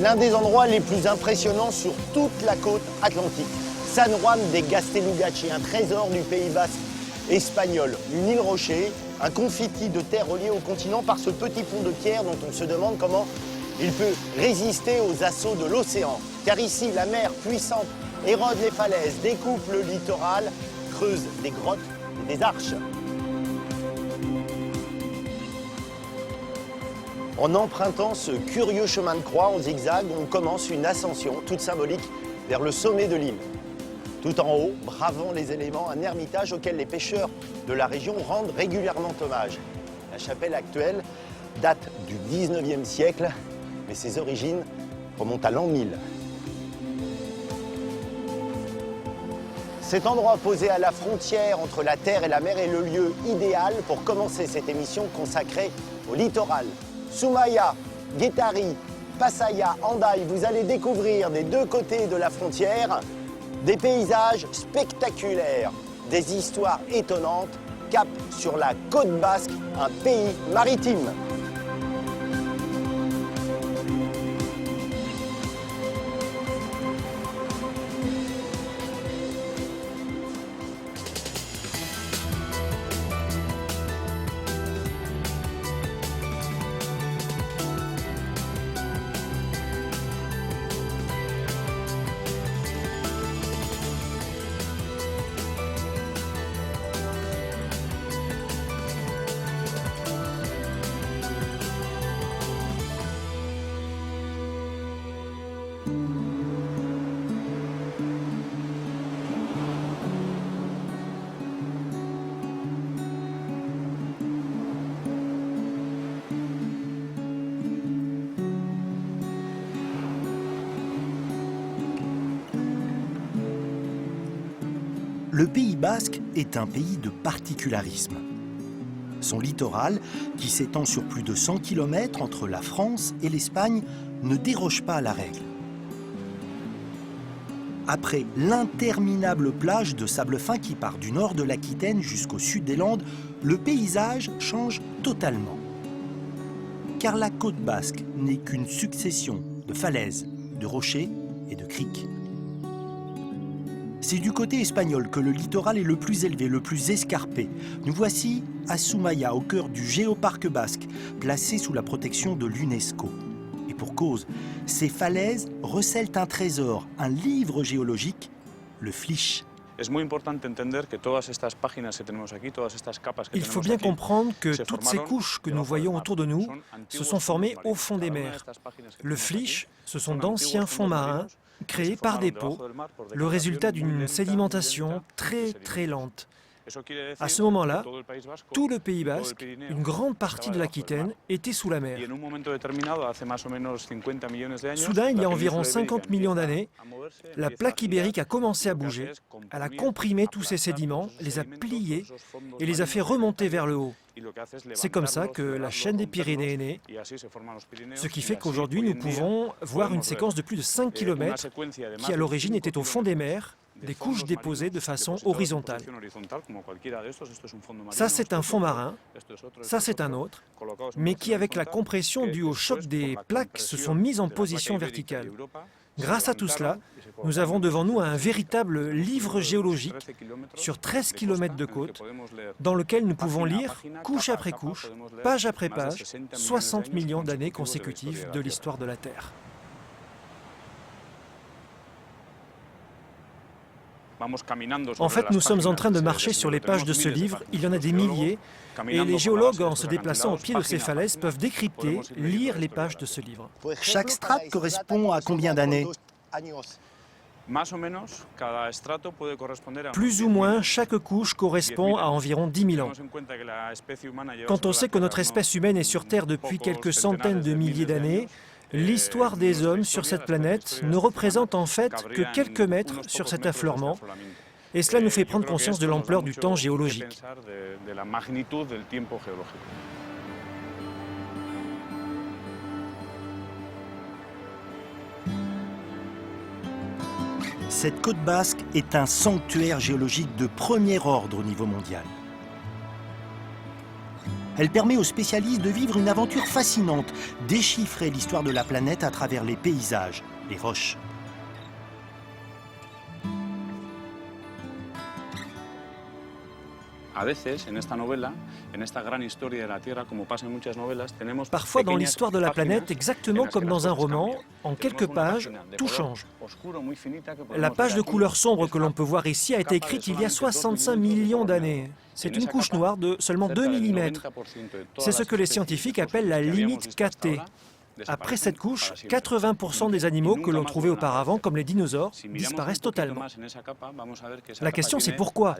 l'un des endroits les plus impressionnants sur toute la côte atlantique. San Juan de Gaztelugatxe, un trésor du Pays Basque espagnol. Une île rocher, un confetti de terre relié au continent par ce petit pont de pierre dont on se demande comment il peut résister aux assauts de l'océan. Car ici, la mer puissante érode les falaises, découpe le littoral, creuse des grottes et des arches. En empruntant ce curieux chemin de croix en zigzag, on commence une ascension toute symbolique vers le sommet de l'île. Tout en haut, bravant les éléments, un ermitage auquel les pêcheurs de la région rendent régulièrement hommage. La chapelle actuelle date du 19e siècle, mais ses origines remontent à l'an 1000. Cet endroit posé à la frontière entre la terre et la mer est le lieu idéal pour commencer cette émission consacrée au littoral. Zumaia, Guétari, Pasaia, Hendaye, vous allez découvrir des deux côtés de la frontière des paysages spectaculaires, des histoires étonnantes, cap sur la côte basque, un pays maritime. Le Pays basque est un pays de particularisme. Son littoral, qui s'étend sur plus de 100 km entre la France et l'Espagne, ne déroge pas à la règle. Après l'interminable plage de sable fin qui part du nord de l'Aquitaine jusqu'au sud des Landes, le paysage change totalement. Car la côte basque n'est qu'une succession de falaises, de rochers et de criques. C'est du côté espagnol que le littoral est le plus élevé, le plus escarpé. Nous voici à Zumaia, au cœur du géoparc basque, placé sous la protection de l'UNESCO. Et pour cause, ces falaises recèlent un trésor, un livre géologique, le Flysch. Il faut bien comprendre que toutes ces couches que nous voyons autour de nous se sont formées au fond des mers. Le Flysch, ce sont d'anciens fonds marins créés par dépôt, le résultat d'une sédimentation très lente. À ce moment-là, tout le Pays basque, une grande partie de l'Aquitaine, était sous la mer. Soudain, il y a environ 50 millions d'années, la plaque ibérique a commencé à bouger. Elle a comprimé tous ces sédiments, les a pliés et les a fait remonter vers le haut. C'est comme ça que la chaîne des Pyrénées est née, ce qui fait qu'aujourd'hui nous pouvons voir une séquence de plus de 5 km qui à l'origine était au fond des mers, des couches déposées de façon horizontale. Ça c'est un fond marin, ça c'est un autre, mais qui avec la compression due au choc des plaques se sont mises en position verticale. Grâce à tout cela, nous avons devant nous un véritable livre géologique sur 13 km de côte, dans lequel nous pouvons lire, couche après couche, page après page, 60 millions d'années consécutives de l'histoire de la Terre. En fait, nous sommes en train de marcher sur les pages de ce livre, il y en a des milliers, et les géologues, en se déplaçant au pied de ces falaises, peuvent décrypter, lire les pages de ce livre. Chaque strate correspond à combien d'années ? Plus ou moins, chaque couche correspond à environ 10 000 ans. Quand on sait que notre espèce humaine est sur Terre depuis quelques centaines de milliers d'années, l'histoire des hommes sur cette planète ne représente en fait que quelques mètres sur cet affleurement, et cela nous fait prendre conscience de l'ampleur du temps géologique. Cette côte basque est un sanctuaire géologique de premier ordre au niveau mondial. Elle permet aux spécialistes de vivre une aventure fascinante, déchiffrer l'histoire de la planète à travers les paysages, les roches. Parfois, dans l'histoire de la planète, exactement comme dans un roman, en quelques pages, tout change. La page de couleur sombre que l'on peut voir ici a été écrite il y a 65 millions d'années. C'est une couche noire de seulement 2 mm. C'est ce que les scientifiques appellent la limite KT. Après cette couche, 80% des animaux que l'on trouvait auparavant, comme les dinosaures, disparaissent totalement. La question c'est pourquoi?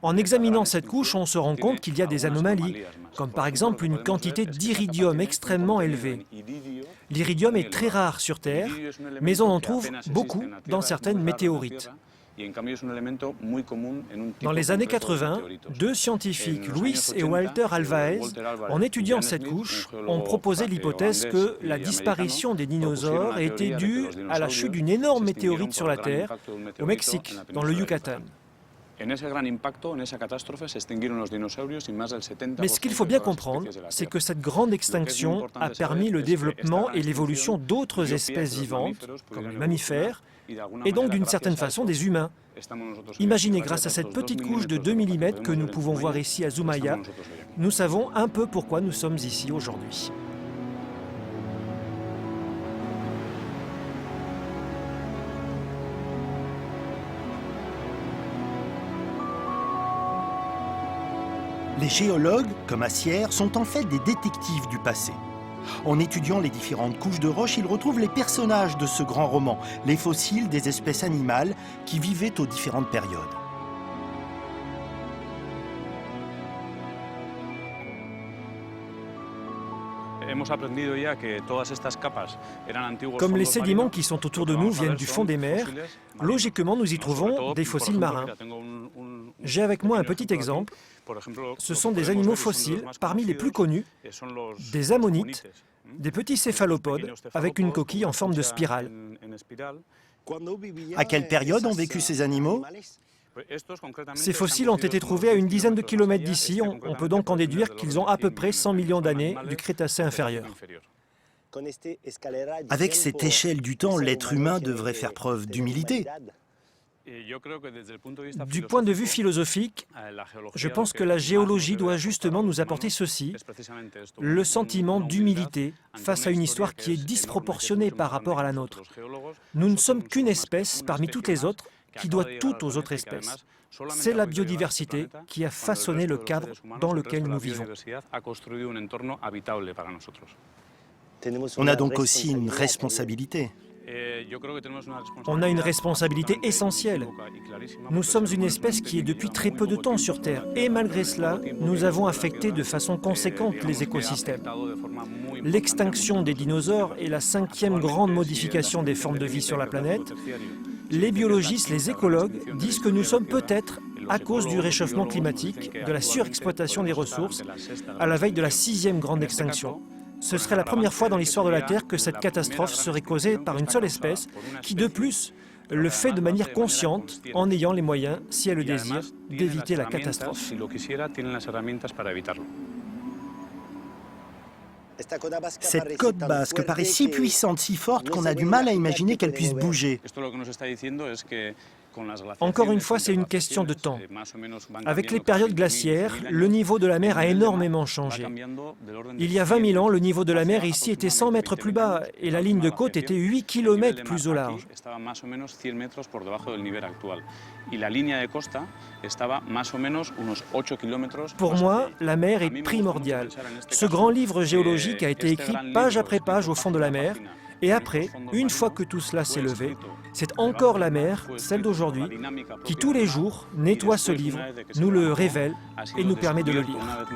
En examinant cette couche, on se rend compte qu'il y a des anomalies, comme par exemple une quantité d'iridium extrêmement élevée. L'iridium est très rare sur Terre, mais on en trouve beaucoup dans certaines météorites. Dans les années 80, deux scientifiques, Luis et Walter Alvaez, en étudiant cette couche, ont proposé l'hypothèse que la disparition des dinosaures était due à la chute d'une énorme météorite sur la Terre, au Mexique, dans le Yucatan. Mais ce qu'il faut bien comprendre, c'est que cette grande extinction a permis le développement et l'évolution d'autres espèces vivantes, comme les mammifères, et donc d'une certaine façon des humains. Imaginez, grâce à cette petite couche de 2 mm que nous pouvons voir ici à Zumaya, nous savons un peu pourquoi nous sommes ici aujourd'hui. Les géologues, comme Assière, sont en fait des détectives du passé. En étudiant les différentes couches de roches, ils retrouvent les personnages de ce grand roman, les fossiles des espèces animales qui vivaient aux différentes périodes. Comme les sédiments qui sont autour de nous viennent du fond des mers, logiquement nous y trouvons des fossiles marins. J'ai avec moi un petit exemple. Ce sont des animaux fossiles, parmi les plus connus, des ammonites, des petits céphalopodes avec une coquille en forme de spirale. À quelle période ont vécu ces animaux ? Ces fossiles ont été trouvés à une dizaine de kilomètres d'ici. On peut donc en déduire qu'ils ont à peu près 100 millions d'années du Crétacé inférieur. Avec cette échelle du temps, l'être humain devrait faire preuve d'humilité. Du point de vue philosophique, je pense que la géologie doit justement nous apporter ceci, le sentiment d'humilité face à une histoire qui est disproportionnée par rapport à la nôtre. Nous ne sommes qu'une espèce parmi toutes les autres qui doit tout aux autres espèces. C'est la biodiversité qui a façonné le cadre dans lequel nous vivons. On a donc aussi une responsabilité. On a une responsabilité essentielle. Nous sommes une espèce qui est depuis très peu de temps sur Terre et malgré cela, nous avons affecté de façon conséquente les écosystèmes. L'extinction des dinosaures est la 5e grande modification des formes de vie sur la planète. Les biologistes, les écologues disent que nous sommes peut-être, à cause du réchauffement climatique, de la surexploitation des ressources, à la veille de la 6e grande extinction. Ce serait la première fois dans l'histoire de la Terre que cette catastrophe serait causée par une seule espèce qui, de plus, le fait de manière consciente, en ayant les moyens, si elle le désire, d'éviter la catastrophe. Cette côte basque paraît si puissante, si forte qu'on a du mal à imaginer qu'elle puisse bouger. Encore une fois, c'est une question de temps. Avec les périodes glaciaires, le niveau de la mer a énormément changé. Il y a 20 000 ans, le niveau de la mer ici était 100 mètres plus bas et la ligne de côte était 8 km plus au large. Pour moi, la mer est primordiale. Ce grand livre géologique a été écrit page après page au fond de la mer. Et après, une fois que tout cela s'est levé, c'est encore la mer, celle d'aujourd'hui, qui tous les jours nettoie ce livre, nous le révèle et nous permet de le lire.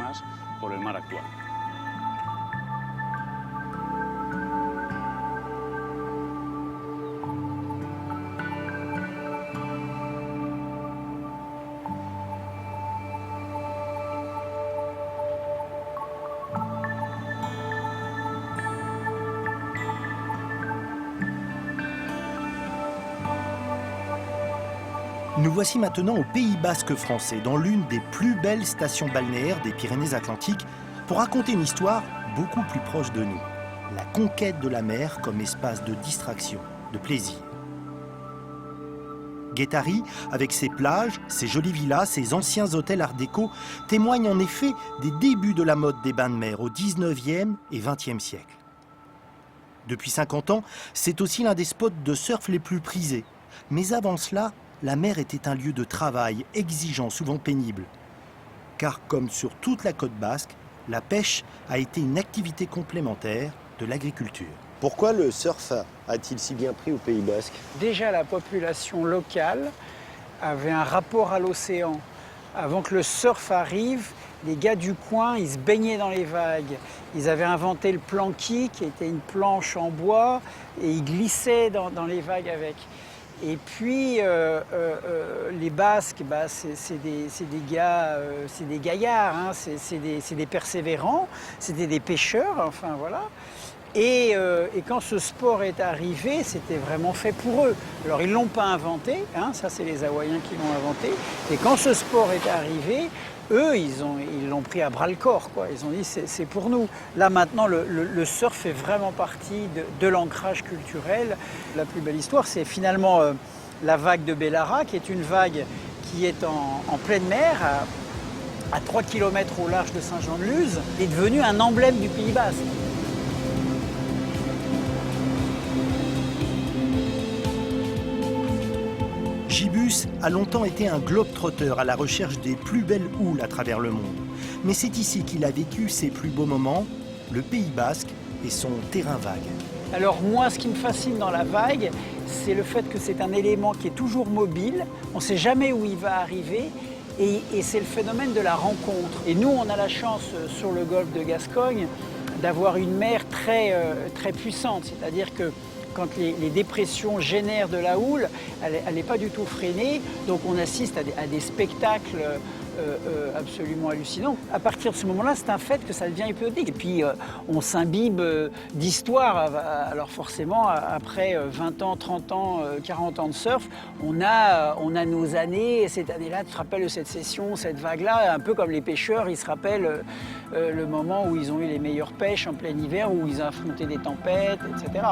Nous voici maintenant au Pays basque français, dans l'une des plus belles stations balnéaires des Pyrénées-Atlantiques, pour raconter une histoire beaucoup plus proche de nous. La conquête de la mer comme espace de distraction, de plaisir. Guétari, avec ses plages, ses jolies villas, ses anciens hôtels art déco, témoigne en effet des débuts de la mode des bains de mer au 19e et 20e siècle. Depuis 50 ans, c'est aussi l'un des spots de surf les plus prisés. Mais avant cela, la mer était un lieu de travail exigeant, souvent pénible. Car comme sur toute la côte basque, la pêche a été une activité complémentaire de l'agriculture. Pourquoi le surf a-t-il si bien pris au Pays Basque? Déjà, la population locale avait un rapport à l'océan. Avant que le surf arrive, les gars du coin, ils se baignaient dans les vagues. Ils avaient inventé le planqui, qui était une planche en bois, et ils glissaient dans les vagues avec. Et puis, les Basques, c'est des gars, c'est des gaillards, hein, c'est des persévérants, c'était des pêcheurs, enfin voilà. Et quand ce sport est arrivé, c'était vraiment fait pour eux. Alors ils ne l'ont pas inventé, hein, ça c'est les Hawaïens qui l'ont inventé. Et quand ce sport est arrivé, eux, ils l'ont pris à bras-le-corps, quoi. Ils ont dit c'est pour nous. Là maintenant, le surf fait vraiment partie de l'ancrage culturel. La plus belle histoire, c'est finalement la vague de Bellara, qui est une vague qui est en pleine mer, à 3 km au large de Saint-Jean-de-Luz, est devenue un emblème du Pays Basque. Gibus a longtemps été un globe-trotter à la recherche des plus belles houles à travers le monde. Mais c'est ici qu'il a vécu ses plus beaux moments, le Pays Basque et son terrain vague. Alors moi, ce qui me fascine dans la vague, c'est le fait que c'est un élément qui est toujours mobile, on ne sait jamais où il va arriver, et c'est le phénomène de la rencontre. Et nous, on a la chance sur le golfe de Gascogne d'avoir une mer très puissante, c'est-à-dire que quand les dépressions génèrent de la houle, elle n'est pas du tout freinée, donc on assiste à des spectacles absolument hallucinants. À partir de ce moment-là, c'est un fait que ça devient hypnotique. Et puis on s'imbibe d'histoire. Alors forcément, après 20 ans, 30 ans, 40 ans de surf, on a nos années. Et cette année-là, tu te rappelles de cette session, cette vague-là, un peu comme les pêcheurs, ils se rappellent le moment où ils ont eu les meilleures pêches en plein hiver, où ils ont affronté des tempêtes, etc.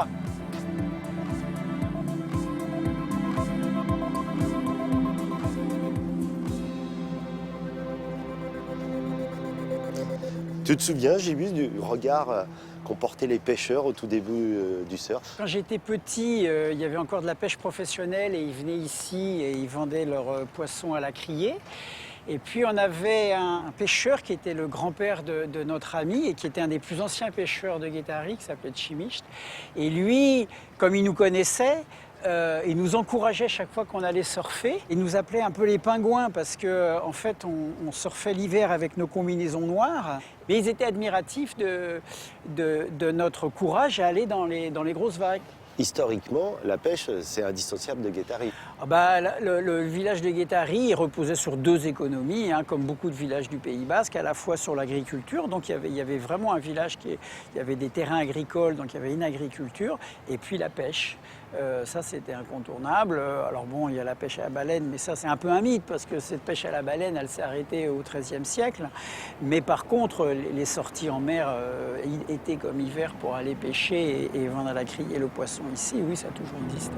Tu te souviens, Gibus, du regard qu'ont porté les pêcheurs au tout début du surf? Quand j'étais petit, il y avait encore de la pêche professionnelle et ils venaient ici et ils vendaient leurs poissons à la criée. Et puis on avait un pêcheur qui était le grand-père de notre ami et qui était un des plus anciens pêcheurs de Guétari, qui s'appelait Chimicht. Et lui, comme il nous connaissait, il nous encourageait chaque fois qu'on allait surfer. Il nous appelait un peu les pingouins parce qu'en fait, on surfait l'hiver avec nos combinaisons noires. Mais ils étaient admiratifs de notre courage à aller dans les grosses vagues. Historiquement, la pêche, c'est indissociable de Guétari. Le village de Guétari, il reposait sur deux économies, hein, comme beaucoup de villages du Pays Basque, à la fois sur l'agriculture, donc il y avait vraiment un village il y avait des terrains agricoles, donc il y avait une agriculture, et puis la pêche. Ça, c'était incontournable. Alors bon, il y a la pêche à la baleine, mais ça, c'est un peu un mythe, parce que cette pêche à la baleine, elle s'est arrêtée au XIIIe siècle. Mais par contre, les sorties en mer, été comme hiver, pour aller pêcher et vendre à la criée le poisson ici, oui, ça a toujours existé.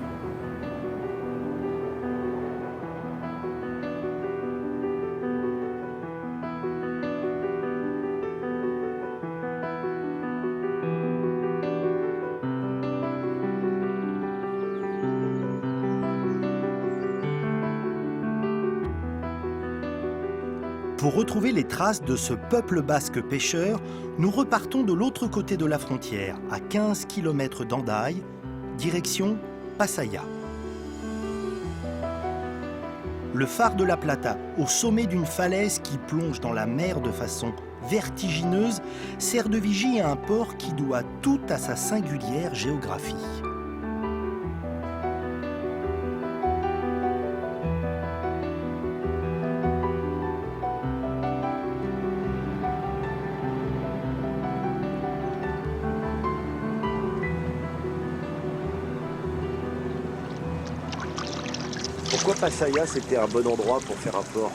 Pour retrouver les traces de ce peuple basque pêcheur, nous repartons de l'autre côté de la frontière, à 15 km d'Hendaye, direction Pasaia. Le phare de la Plata, au sommet d'une falaise qui plonge dans la mer de façon vertigineuse, sert de vigie à un port qui doit tout à sa singulière géographie. Pourquoi Pasaia, c'était un bon endroit pour faire un port?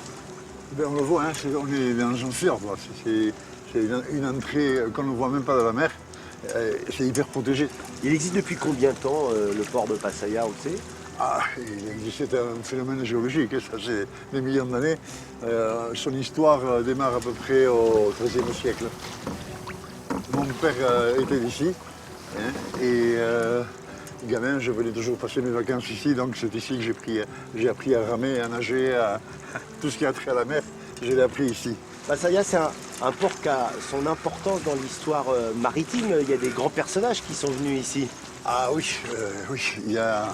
Ben on le voit, hein, on est dans un surf. C'est C'est une entrée qu'on ne voit même pas de la mer. C'est hyper protégé. Il existe depuis combien de temps le port de Pattaya, on le sait? Il existait un phénomène géologique, ça c'est des millions d'années. Son histoire démarre à peu près au XIIIe siècle. Mon père était d'ici, hein, et gamin, je venais toujours passer mes vacances ici, donc c'est ici que j'ai appris à ramer, à nager, à tout ce qui a trait à la mer, je l'ai appris ici. Pattaya, c'est un port qui a son importance dans l'histoire maritime. Il y a des grands personnages qui sont venus ici. Ah oui, oui, il y a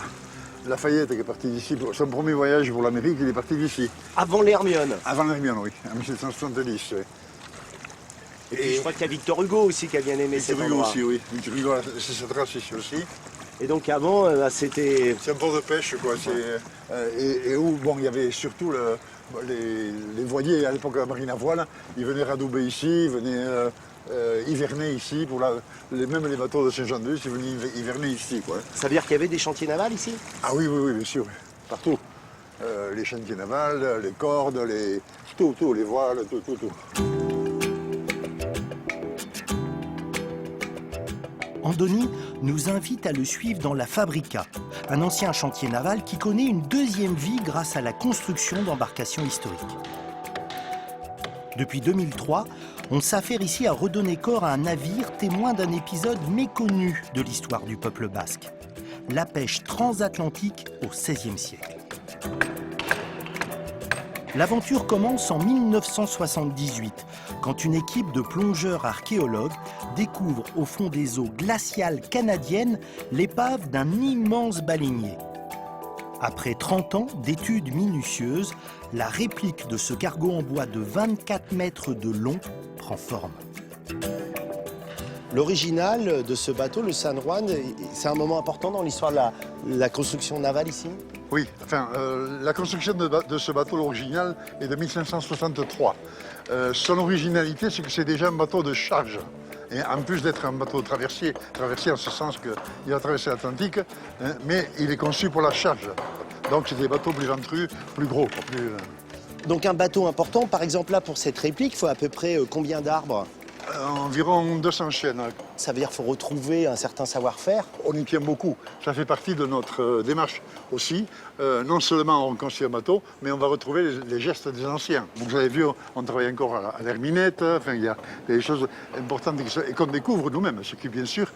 Lafayette qui est parti d'ici. Pour son premier voyage pour l'Amérique, il est parti d'ici. Avant l'Hermione. Avant l'Hermione, oui, en 1770. Oui. Et puis je crois qu'il y a Victor Hugo aussi qui a bien aimé cet Victor Hugo endroit. aussi, oui. Victor Hugo, c'est cette race ici aussi. Et donc avant, c'était... C'est un port de pêche, quoi. Et où, bon, il y avait surtout les voiliers à l'époque de la marine à voile. Ils venaient radouber ici, ils venaient hiverner ici. Même les bateaux de Saint-Jean-de-Luz, ils venaient hiverner ici, quoi. Ça veut dire qu'il y avait des chantiers navals ici? Ah oui, oui, oui, bien sûr, partout. Les chantiers navals, les cordes, tout, les voiles, tout. Andoni nous invite à le suivre dans la Fabrica, un ancien chantier naval qui connaît une deuxième vie grâce à la construction d'embarcations historiques. Depuis 2003, on s'affaire ici à redonner corps à un navire témoin d'un épisode méconnu de l'histoire du peuple basque, la pêche transatlantique au XVIe siècle. L'aventure commence en 1978, quand une équipe de plongeurs archéologues découvre au fond des eaux glaciales canadiennes l'épave d'un immense baleinier. Après 30 ans d'études minutieuses, la réplique de ce cargo en bois de 24 mètres de long prend forme. L'original de ce bateau, le San Juan, c'est un moment important dans l'histoire de la construction navale ici? Oui, enfin, la construction de ce bateau, l'original, est de 1563. Son originalité, c'est que c'est déjà un bateau de charge. Et en plus d'être un bateau traversier en ce sens qu'il a traversé l'Atlantique, hein, mais il est conçu pour la charge. Donc c'est des bateaux plus ventrus, plus gros. Donc un bateau important, par exemple là pour cette réplique, il faut à peu près combien d'arbres? Environ 200 chaînes. Ça veut dire qu'il faut retrouver un certain savoir-faire? On y tient beaucoup. Ça fait partie de notre démarche aussi. Non seulement on construit un bateau, mais on va retrouver les gestes des anciens. Vous avez vu, on travaille encore à l'herminette. Enfin, il y a des choses importantes et qu'on découvre nous-mêmes, ce qui, bien sûr,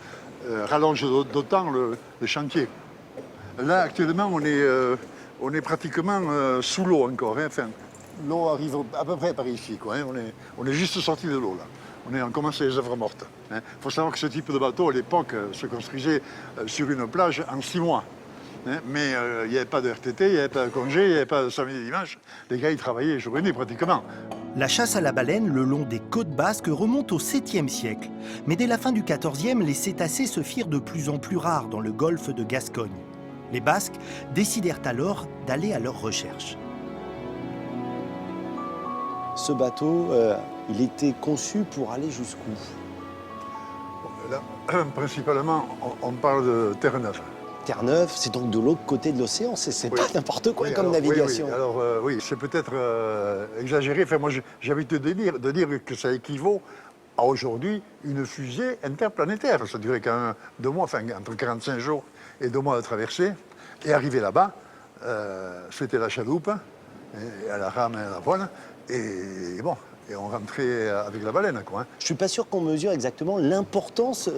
rallonge d'autant le chantier. Là, actuellement, on est pratiquement sous l'eau encore. Hein. Enfin, l'eau arrive à peu près par ici, quoi, hein. On est juste sorti de l'eau, là. On commence les œuvres mortes. Il faut savoir que ce type de bateau, à l'époque, se construisait sur une plage en 6 mois. Mais il n'y avait pas de RTT, il n'y avait pas de congé, il n'y avait pas de samedi et dimanche. Les gars, ils travaillaient jour et nuit, pratiquement. La chasse à la baleine le long des côtes basques remonte au 7e siècle. Mais dès la fin du 14e, les cétacés se firent de plus en plus rares dans le golfe de Gascogne. Les Basques décidèrent alors d'aller à leur recherche. Ce bateau, il était conçu pour aller jusqu'où? Là, principalement, on parle de Terre-Neuve. Terre-Neuve, c'est donc de l'autre côté de l'océan, c'est Oui. pas n'importe quoi Oui, comme alors, navigation. Oui. Alors oui, c'est peut-être exagéré. Enfin, moi, j'ai envie de dire que ça équivaut à aujourd'hui une fusée interplanétaire. Ça durait quand même 2 mois, enfin entre 45 jours et 2 mois de traversée. Et arrivé là-bas, c'était la chaloupe, et à la rame et à la voile. Et bon, et on rentrait avec la baleine, quoi. Hein. Je suis pas sûr qu'on mesure exactement l'importance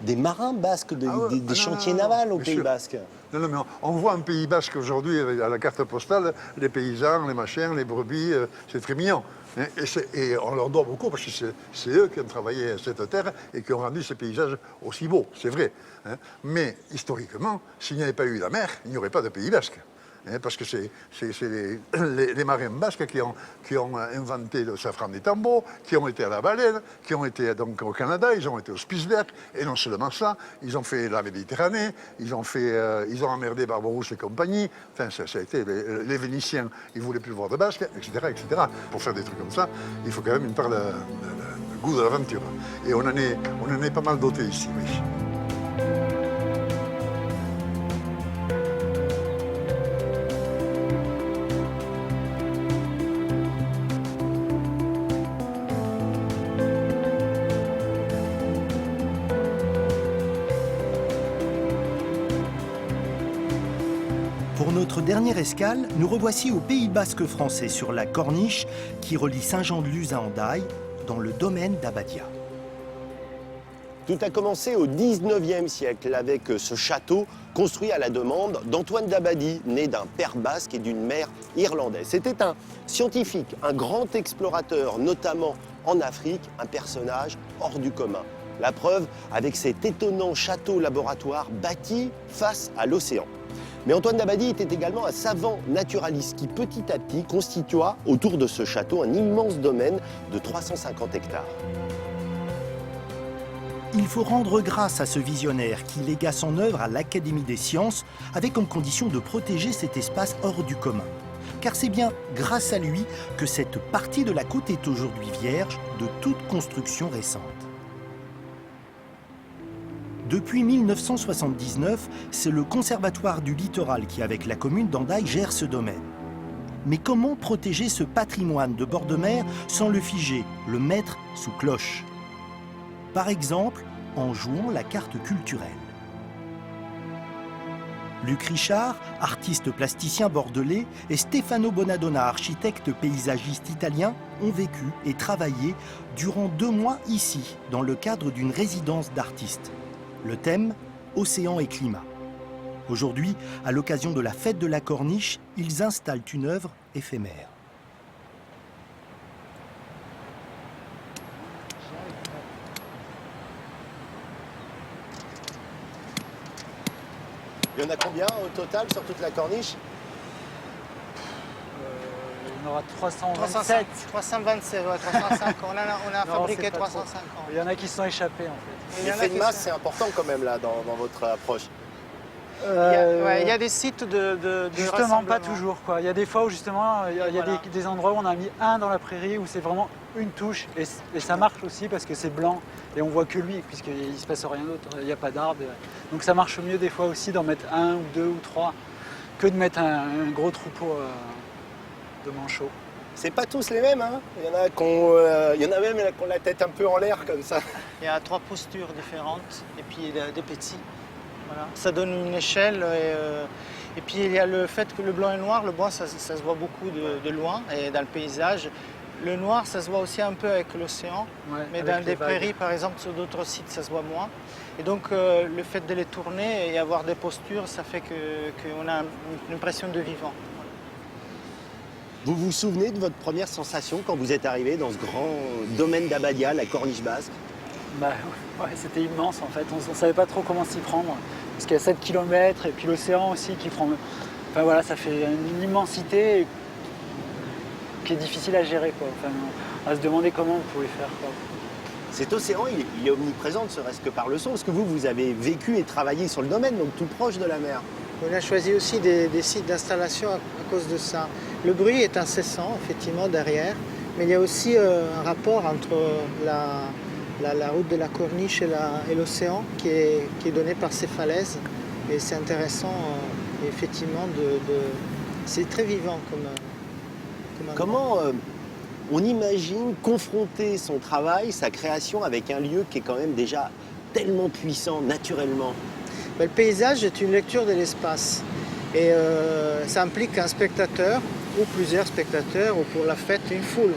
des marins basques, des chantiers non, navals au bien Pays sûr. Basque. Non, mais on voit un Pays Basque aujourd'hui à la carte postale, les paysans, les machins, les brebis, c'est très mignon. Hein. Et on leur doit beaucoup parce que c'est eux qui ont travaillé cette terre et qui ont rendu ces paysages aussi beaux, c'est vrai. Hein. Mais historiquement, s'il n'y avait pas eu la mer, il n'y aurait pas de Pays Basque. Parce que c'est les marins basques qui ont inventé le safran des tambours, qui ont été à la baleine, qui ont été donc au Canada, ils ont été au Spitzberg, et non seulement ça, ils ont fait la Méditerranée, ils ont emmerdé Barbarousse et compagnie, enfin ça a été, les Vénitiens, ils ne voulaient plus voir de Basques, etc., etc. Pour faire des trucs comme ça, il faut quand même une part de goût de l'aventure. Et on en est pas mal doté ici, oui. dernière escale, nous revoici au Pays basque français sur la corniche qui relie Saint-Jean-de-Luz à Hendaye, dans le domaine d'Abadia. Tout a commencé au 19e siècle avec ce château construit à la demande d'Antoine d'Abadie, né d'un père basque et d'une mère irlandaise. C'était un scientifique, un grand explorateur, notamment en Afrique, un personnage hors du commun. La preuve avec cet étonnant château-laboratoire bâti face à l'océan. Mais Antoine d'Abadie était également un savant naturaliste qui, petit à petit, constitua autour de ce château un immense domaine de 350 hectares. Il faut rendre grâce à ce visionnaire qui légua son œuvre à l'Académie des sciences avec comme condition de protéger cet espace hors du commun. Car c'est bien grâce à lui que cette partie de la côte est aujourd'hui vierge de toute construction récente. Depuis 1979, c'est le Conservatoire du littoral qui, avec la commune d'Hendaye, gère ce domaine. Mais comment protéger ce patrimoine de bord de mer sans le figer, le mettre sous cloche ? Par exemple, en jouant la carte culturelle. Luc Richard, artiste plasticien bordelais, et Stefano Bonadonna, architecte paysagiste italien, ont vécu et travaillé durant 2 mois ici, dans le cadre d'une résidence d'artistes. Le thème, océan et climat. Aujourd'hui, à l'occasion de la fête de la Corniche, ils installent une œuvre éphémère. Il y en a combien au total sur toute la corniche? Il y en aura 327. 327, ouais, 305. On a Non, fabriqué c'est pas 350. trop. Il y en a qui se sont échappés en fait. Et il y en a L'effet de qui masse, sont- c'est important quand même là dans votre approche. Il y a des sites de Justement, pas rassemblement. toujours. Quoi. Il y a des fois où justement, il y a Voilà. des endroits où on a mis un dans la prairie où c'est vraiment une touche et ça marche aussi parce que c'est blanc et on voit que lui puisqu'il ne se passe rien d'autre, il n'y a pas d'arbre. Donc ça marche mieux des fois aussi d'en mettre 1 ou 2 ou 3 que de mettre un gros troupeau de manchots. C'est pas tous les mêmes, hein. Il y en a même qui ont la tête un peu en l'air comme ça. Il y a 3 postures différentes et puis il y a des petits. Voilà. Ça donne une échelle et puis il y a le fait que le blanc et le noir, le blanc ça se voit beaucoup de loin et dans le paysage. Le noir ça se voit aussi un peu avec l'océan, Ouais, mais avec dans les des vagues. prairies par exemple sur d'autres sites ça se voit moins. Et donc le fait de les tourner et avoir des postures ça fait qu'on a une impression de vivant. Vous vous souvenez de votre première sensation quand vous êtes arrivé dans ce grand domaine d'Abadia, la Corniche basque? Bah, ouais, c'était immense en fait, on ne savait pas trop comment s'y prendre. Parce qu'il y a 7 km et puis l'océan aussi qui prend... Enfin voilà, ça fait une immensité qui est difficile à gérer. Quoi. Enfin, on va se demander comment on pouvait faire. Quoi. Cet océan, il est omniprésent, ne serait-ce que par le son, parce que vous avez vécu et travaillé sur le domaine, donc tout proche de la mer. On a choisi aussi des sites d'installation à cause de ça. Le bruit est incessant, effectivement, derrière, mais il y a aussi un rapport entre la route de la Corniche et l'océan qui est donné par ces falaises. Et c'est intéressant, effectivement, c'est très vivant comme Comment on imagine confronter son travail, sa création, avec un lieu qui est quand même déjà tellement puissant naturellement? Le paysage est une lecture de l'espace et ça implique un spectateur ou plusieurs spectateurs ou pour la fête une foule.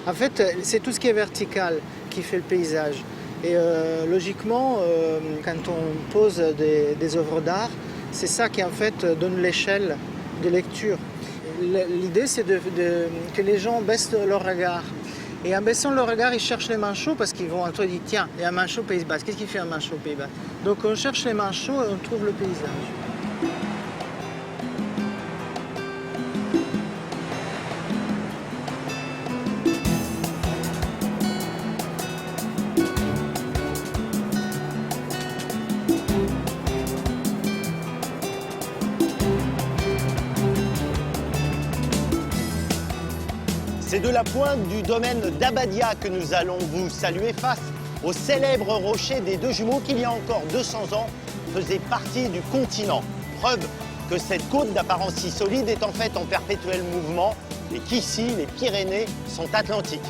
En fait, c'est tout ce qui est vertical qui fait le paysage. Et logiquement, quand on pose des œuvres d'art, c'est ça qui en fait donne l'échelle de lecture. L'idée, c'est que les gens baissent leur regard. Et en baissant le regard, ils cherchent les manchots parce qu'ils vont entendre dire tiens, il y a un manchot au Pays Basque. Qu'est-ce qu'il fait un manchot au Pays Basque? Donc on cherche les manchots et on trouve le paysage. C'est de la pointe du domaine d'Abadia que nous allons vous saluer face au célèbre rocher des deux jumeaux qui, il y a encore 200 ans, faisait partie du continent. Preuve que cette côte d'apparence si solide est en fait en perpétuel mouvement et qu'ici, les Pyrénées sont atlantiques.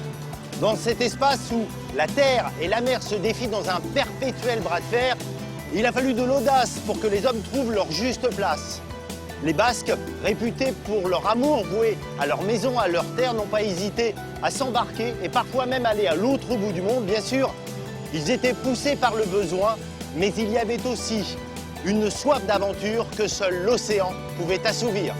Dans cet espace où la terre et la mer se défient dans un perpétuel bras de fer, il a fallu de l'audace pour que les hommes trouvent leur juste place. Les Basques, réputés pour leur amour voué à leur maison, à leur terre, n'ont pas hésité à s'embarquer et parfois même aller à l'autre bout du monde. Bien sûr, ils étaient poussés par le besoin, mais il y avait aussi une soif d'aventure que seul l'océan pouvait assouvir.